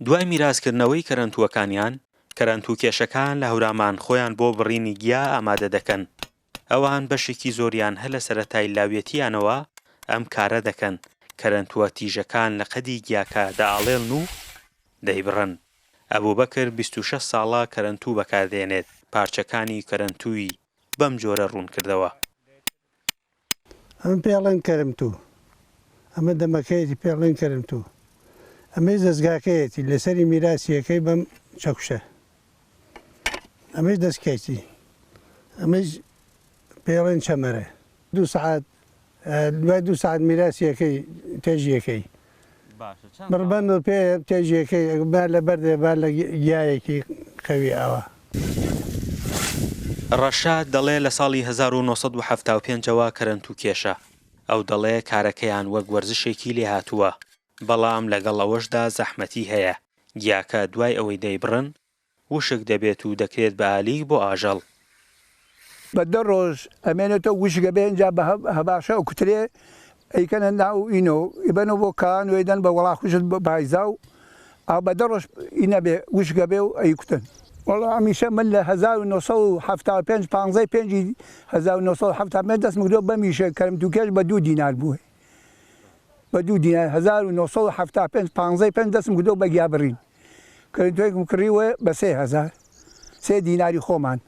دوای میراثکردنەوەی کەرەنتووەکانیان کەرەنتووکێشەکان لە هەورامان خۆیان بۆ بڕینی گیا ئامادە دەکەن. ئەوان بەشێکی زۆریان هە لە سەرەتای لاوێتیانەوە ئەم کارە دەکەن. کەرەنتووە تیژەکان لە قەدی گیاکە دەئاڵێڵن و دەیبڕن. ئەبووبەکر 26 ساڵە کەرەنتوو بەکاردێنێت. پارچەکانی کەرەنتووی بەم جۆرە ڕوون کردەوە. ئەمە پێڵێن کەرەنتوو، ئەمە دەمەکەیەتی پێڵێن کەرەنتوو، ئەمەش دەستگاکەیەتی لەسەری میراسیەکەی بەم چەکوشە، ئەمەش دەستکەیتی، ئەمەش پێڵێن چەمەرە. 2 سعات دوای 2 سعات میراسیەکەی تێژیەکەی بڕبەن و پێ تێژیەکەی با لە بەردێ با لە گیایەکی خەوی ئاوە. ڕەشاد دەڵێ لە ساڵی 1975ەوە کەرەنتووکێشە. ئەو دەڵێ کارەکەیان وەک وەرزشێکی لێ هاتووە، بەڵام لەگەڵ ئەوەشدا زەحمەتی هەیە. گیاکە دوای ئەوەی دەیبڕن وشک دەبێت و دەکرێت بە ئالیک بۆ ئاژەڵ. بە 2 ڕۆژ ئەمێنێتەوە وشکە بێ اینجا بە هەباشە و کوترێ ئەیکەنە ناو ئینۆ ئیبەنەوە بۆ کان وێدەن بە وەڵاخوشت بایزا و ئەو بە 2 ڕۆژ ئینە بێ وشکە بێ و ئەیکوتن. وەڵا هەمیشە من لە 1975 دەستم کردەوە بەمیشە کەرەنتووکێش بە 2 دینار بووە. بە 2 دینار 1975 دەستم کردەوە بە گیابڕین. کەرەنتوویەکم کڕیوە بە 3000 3 دیناری خۆمان.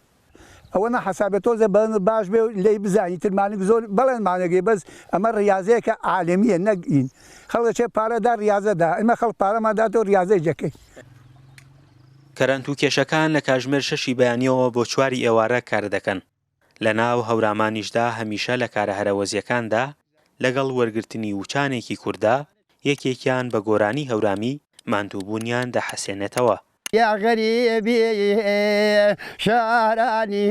ئەوە نەحەسابێت تۆزە باش بێ و لێی بزانی ترمانێک زۆر بەڵێنمانەگەی بەس ئەمە ڕاضەیەکە عالەمیە نەگین. خەڵکێ پارەدا ڕاضەدا ئەمە خەڵک پارەماداتەوە ڕاضەی جەکەی. کەرەنتووکێشەکان لە کاتژمێر 6 بەیانیەوە بۆ 4 ئێوارە کار دەکەن. لە ناو هەورامانیشدا هەمیشە لە کارە هەرەوەزیەکاندا لەگەڵ وەرگرتنی وچانێکی کووردا یەکێکیان بە گۆرانی هەورامی ماندووبوونیان دەحەسێنێتەوە. یا غەریبی شارانی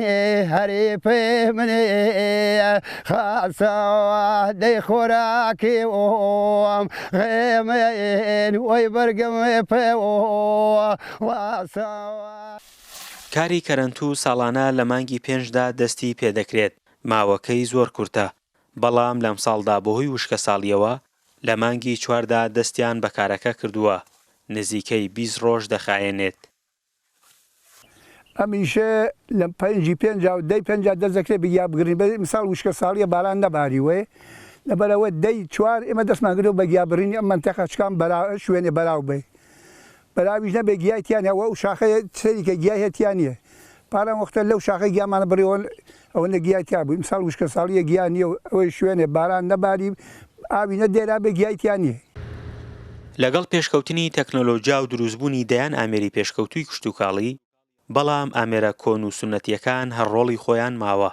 هەری پێ منێ خاسەوە دەی خۆراکی ئۆم غێمێن وەی بەرگم پێوە واسەوە. کاری کەرەنتوو ساڵانە لە مانگی 5دا دەستی پێدەکرێت. ماوەکەی زۆر کورتە، بەڵام لەم ساڵدا بەهۆی وشکە ساڵیەوە لە مانگی 4دا دەستیان بە کارەکە کردووە. نزیکەی 20 ڕۆژ دەخایێنێت. ئەمیشە لە 5 و 10 دەستەکرێت بگیا بگرین بە مثال وشکە ساڵیە باران نەباریوێ لەبەرەوە 4 ئێمە دەستمان کردەوە بە گیابڕینی ئەم مەنتەقە چکان شوێنێ بەراو بێ. بەراویش نەبێ گیای تیانە و شاخەیە سەریکە گیای هەتیان نییە. پاران وەختە لەو شاخەی گیامانە بڕێەوە ئەوە نە گیای تیا بووی. مثال وشکە ساڵیە گیا نییە و ئەوەی شوێنێ باران نەباری ئاوی نەدێرا بێ گیای تیان نییە. لەگەڵ پێشکەوتنی تەکنۆلۆژیا و دروستبوونی دەیان ئامێری پێشکەوتووی کشتوکاڵی، بەڵام ئامێرە کۆن و سونەتیەکان هەرڕۆڵی خۆیان ماوە.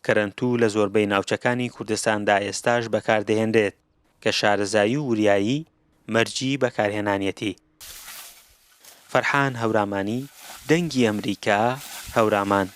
کەرەنتوو لە زۆربەی ناوچەکانی کوردستاندا ئێستاش بەکاردەهێنرێت کە شارەزایی و وریایی مەرجی بەکارهێنانیەتی. فەرحان هەورامانی، دەنگی ئەمریکا، هەورامان.